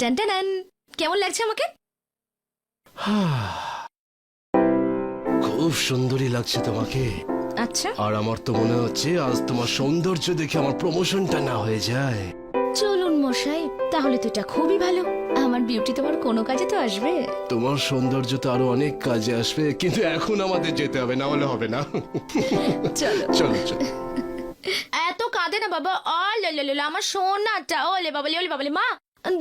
টানটানান, কেমন লাগছে আমাকে? খুব সুন্দরী লাগছে তোমাকে। আচ্ছা, আর আমার তো মনে হচ্ছে আজ তোমার সৌন্দর্য দেখে আমার প্রমোশনটা না হয়ে যায়। চলুন মশাই, তাহলে তো এটা খুবই ভালো। আমার বিউটি তোমার কোনো কাজে তো আসবে। তোমার সৌন্দর্য তো আরো অনেক কাজে আসবে, কিন্তু এখন আমাদের যেতে হবে, না হলে হবে না। চলো চলো চলো। এত কাঁদে না বাবা। আমার সোনাটা, ওলে বাবালে ওলে বাবালে। মা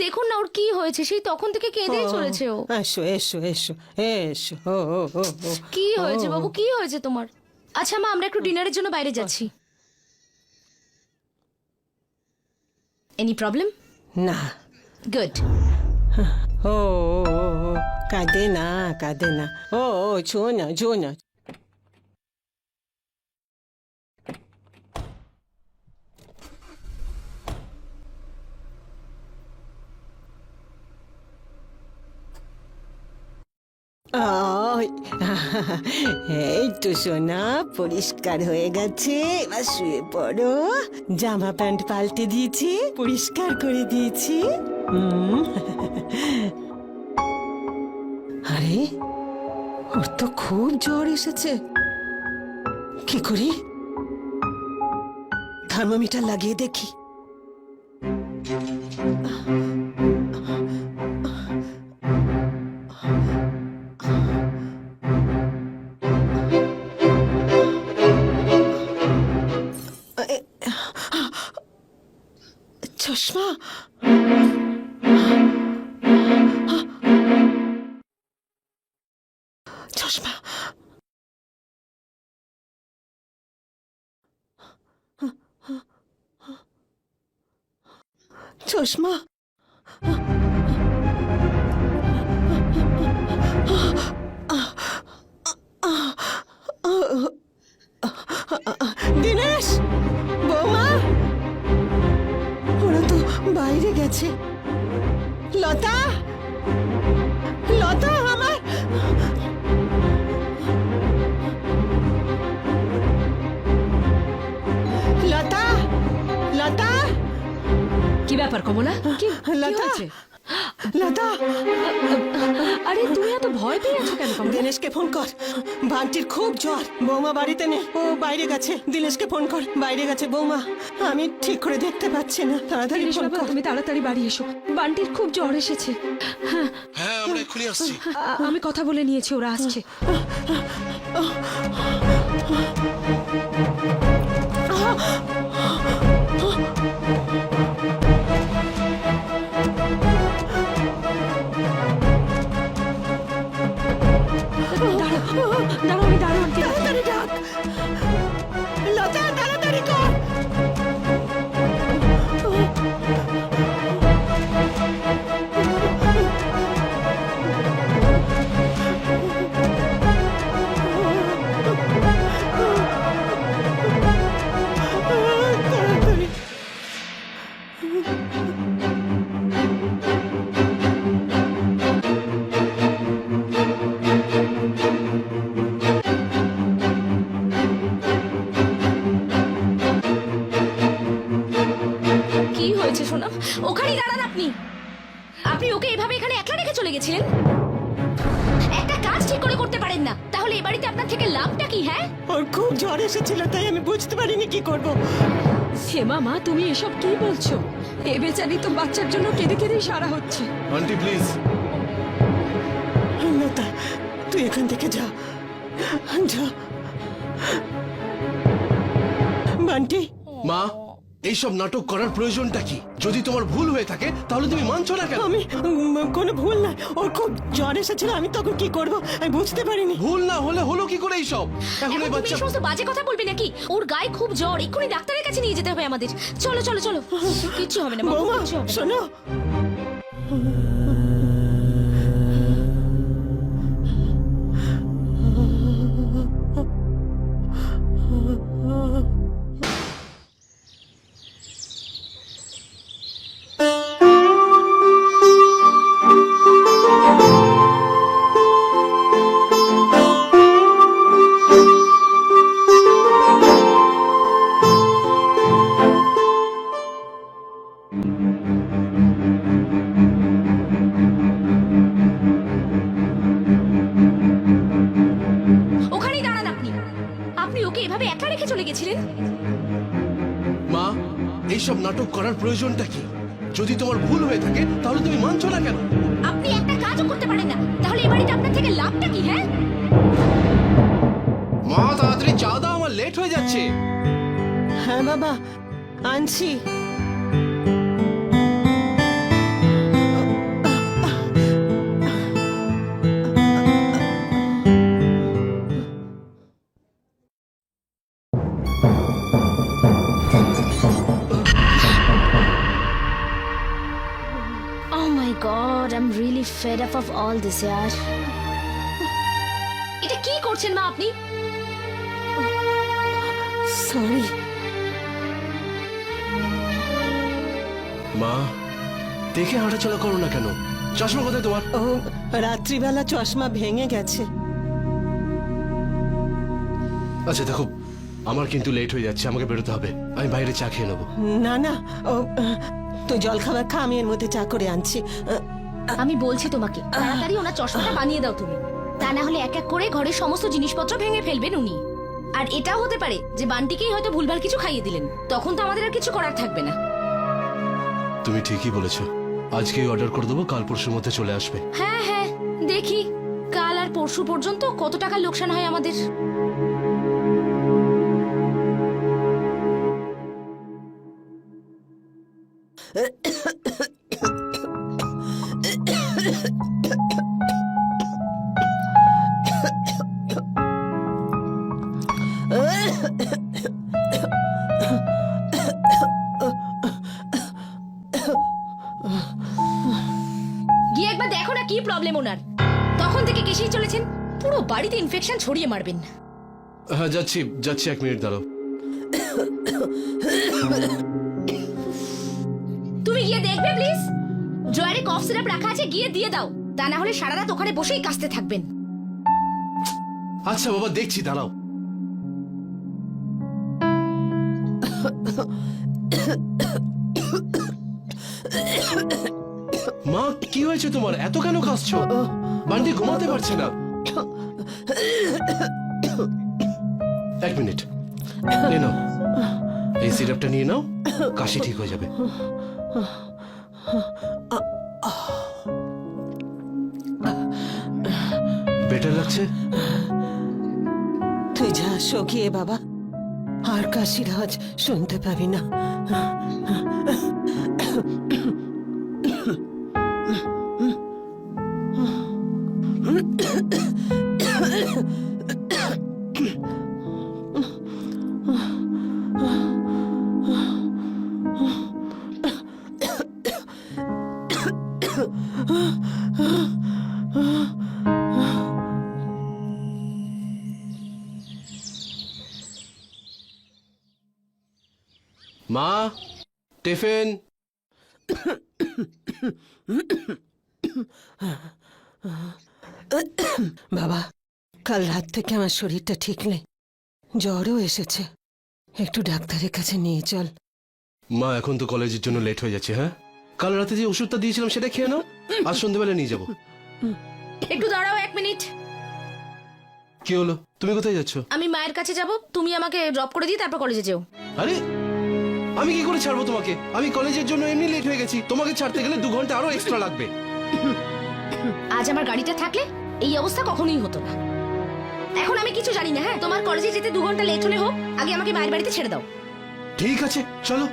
দেখুন না ওর কি হয়েছে, সেই তখন থেকে কেঁদেই চলেছে ও। এসো এসো এসো এসো। ও ও ও ও। কি হয়েছে বাবু, কি হয়েছে তোমার? আচ্ছা মা, আমরা একটু ডিনারের জন্য বাইরে যাচ্ছি। Any problem? না। গুড। ও ও ও, ও, কাঁদে না কাঁদে না। ও ও ছোনা ছোনা। এই তো সোনা, পরিষ্কার হয়ে গেছে, এবার শুয়ে পড়ো। জামা প্যান্ট পাল্টে দিয়েছি, পরিষ্কার করে দিয়েছি। আরে ওর তো খুব জ্বর এসেছে। কি করি? থার্মোমিটার লাগিয়ে দেখি। চশমা। চশমা। চশমা। দিনেশ, বৌমা, ওরা তো বাইরে গেছে। লতা, লতা আমার। লতা, লতা, কি ব্যাপার কমলা? কি লতা, হয়েছে? লতা। আরে তুমি এত ভয় পেয়ে আছো কেন কমলা? দিনেশকে ফোন কর, বান্টির খুব জ্বর। বৌমা বাড়িতে নেই, ও বাইরে গেছে। দিনেশকে ফোন কর, বাইরে গেছে বৌমা। আমি ঠিক করে দেখতে পাচ্ছি না, তাড়াতাড়ি ফোন কর। তুমি তাড়াতাড়ি বাড়ি এসো, বান্টির খুব জ্বর এসেছে। হ্যাঁ, আমরা এক্ষুনি আসছি। আমি কথা বলে নিয়েছি, ওরা আসছে। দাঁড়াও, আমি দাঁড়াও। তাড়াতাড়ি ডাক। লতা, তাড়াতাড়ি কর। তাড়াতাড়ি। কি হয়েছে সোনা? ওখানেই দাঁড়ান আপনি। আপনি ওকে এভাবে এখানে একলা রেখে চলে গেছিলেন? একটা কাজ ঠিক করে করতে পারেন না, তাহলে এই বাড়িতে আপনার থেকে লাভটা কি? হ্যাঁ, ওর খুব জ্বর এসেছিল, তাই আমি বুঝতে পারিনি কি করব। হেমা মা, তুমি এসব কি বলছো? এ বেচারি তো বাচ্চার জন্য কেঁদে কেঁদেই সারা হচ্ছে। Aunty please. লতা, তুই এখান থেকে যা, যা। বান্টি, মা, এইসব নাটক করার প্রয়োজনটা কি? যদি তোমার ভুল হয়ে থাকে তাহলে তুমি মানছো না কেন? আমি কোনো ভুল না। ওর খুব জ্বর এসেছিল, আমি তখন কি করব আমি বুঝতে পারিনি। ভুল না হলে হলো কি করে এইসব? এখন এখন এই তুমি বাচ্চা এই সমস্ত বাজে কথা বলবে নাকি? ওর গায়ে খুব জ্বর, এক্ষুনি ডাক্তারের কাছে নিয়ে যেতে হবে আমাদের। চলো চলো চলো। কিচ্ছু হবে না বাবু, বৌমা, কিচ্ছু হবে না। শোনো। করার প্রয়োজনটা কি? যদি তোমার ভুল হয়ে থাকে তাহলে তুমি মানছো না কেন? আপনি একটা কাজও করতে পারেন না, তাহলে এই বাড়িতে আপনার থেকে লাভটা কি? হ্যাঁ, মা তাড়াতাড়ি চা দাও, আমার লেট হয়ে যাচ্ছে। হ্যাঁ বাবা, আনছি। Oh my god, I'm really fed up of all this, yaar. এটা কি করছেন মা আপনি? সরি। মা, দেখে হাঁটাচলা করো না কেন? চশমা কোথায় তোমার? ও রাত্রিবেলা চশমা ভেঙে গেছে। আচ্ছা দেখো, আমার কিন্তু লেট হয়ে যাচ্ছে, আমাকে বেরোতে হবে। আমি বাইরে চা খেয়ে নেবো। না না, ও তুই জল খাবার খা, আমি এর মধ্যে চা করে আনছি। আমি বলছি তোমাকে, তাড়াতাড়ি ওনার চশমাটা বানিয়ে দাও তুমি। তা না হলে এক এক করে ঘরের সমস্ত জিনিসপত্র ভেঙে ফেলবেন উনি। আর এটাও হতে পারে যে বান্টিকেই হয়তো ভুলভাল কিছু খাইয়ে দিলেন, তখন তো আমাদের আর কিছু করার থাকবে না। তুমি ঠিকই বলেছো, আজকেই অর্ডার করে দেবো, কাল পরশুর মধ্যে চলে আসবে। হ্যাঁ হ্যাঁ, দেখি কাল আর পরশু পর্যন্ত কত টাকা লোকসান হয় আমাদের। গিয়ে একবার দেখো না কি প্রবলেম ওনার। তখন থেকে কেসেই চলেছেন, পুরো বাড়িতে ইনফেকশন ছড়িয়ে মারবেন। হ্যাঁ যাচ্ছি যাচ্ছি, 1 মিনিট দাঁড়াও। তুমি গিয়ে দেখবে প্লিজ, ড্রয়ারে কফ সিরাপ রাখা আছে, গিয়ে দিয়ে দাও। তা না হলে সারা রাত ওখানে বসেই কাশতে থাকবেন। আচ্ছা বাবা, দেখছি, দাঁড়াও। মা, কি হয়েছে তোমার? এত কেন কাশছো? বান্টি ঘুমাতে পারছে না। 1 মিনিট, নিয়ে নাও এই সিরাপটা, নিয়ে নাও, কাশি ঠিক হয়ে যাবে। বেটার লাগছে? তুই যা শোকিয়ে বাবা, আর কাশির আওয়াজ শুনতে পাবি না। মা, টিফিন। বাবা, কাল রাত থেকে আমার শরীরটা ঠিক নেই, জ্বরও এসেছে, একটু ডাক্তারের কাছে নিয়ে চল। মা, এখন তো কলেজের জন্য লেট হয়ে যাচ্ছে। হ্যাঁ, কাল রাতে যে ওষুধটা দিয়েছিলাম সেটা খেয়ে নাও, আজ সন্ধ্যেবেলা নিয়ে যাবো। একটু দাঁড়াও 1 মিনিট। কি হলো, তুমি কোথায় যাচ্ছ? আমি মায়ের কাছে যাব, তুমি আমাকে ড্রপ করে দিয়ে তারপর কলেজে যেও। আরে, আমি কি করে ছাড়বো তোমাকে? আমি কলেজের জন্য এমনি লেট হয়ে গেছি, তোমাকে ছাড়তে গেলে 2 ঘন্টা আরো এক্সট্রা লাগবে। আজ আমার গাড়িটা থাকলে এই অবস্থা কখনোই হতো না। এখন আমি কিছু জানি না। হ্যাঁ, তোমার কলেজে যেতে 2 ঘন্টা লেট হলে হোক, আগে আমাকে মায়ের বাড়িতে ছেড়ে দাও। ঠিক আছে, চলো।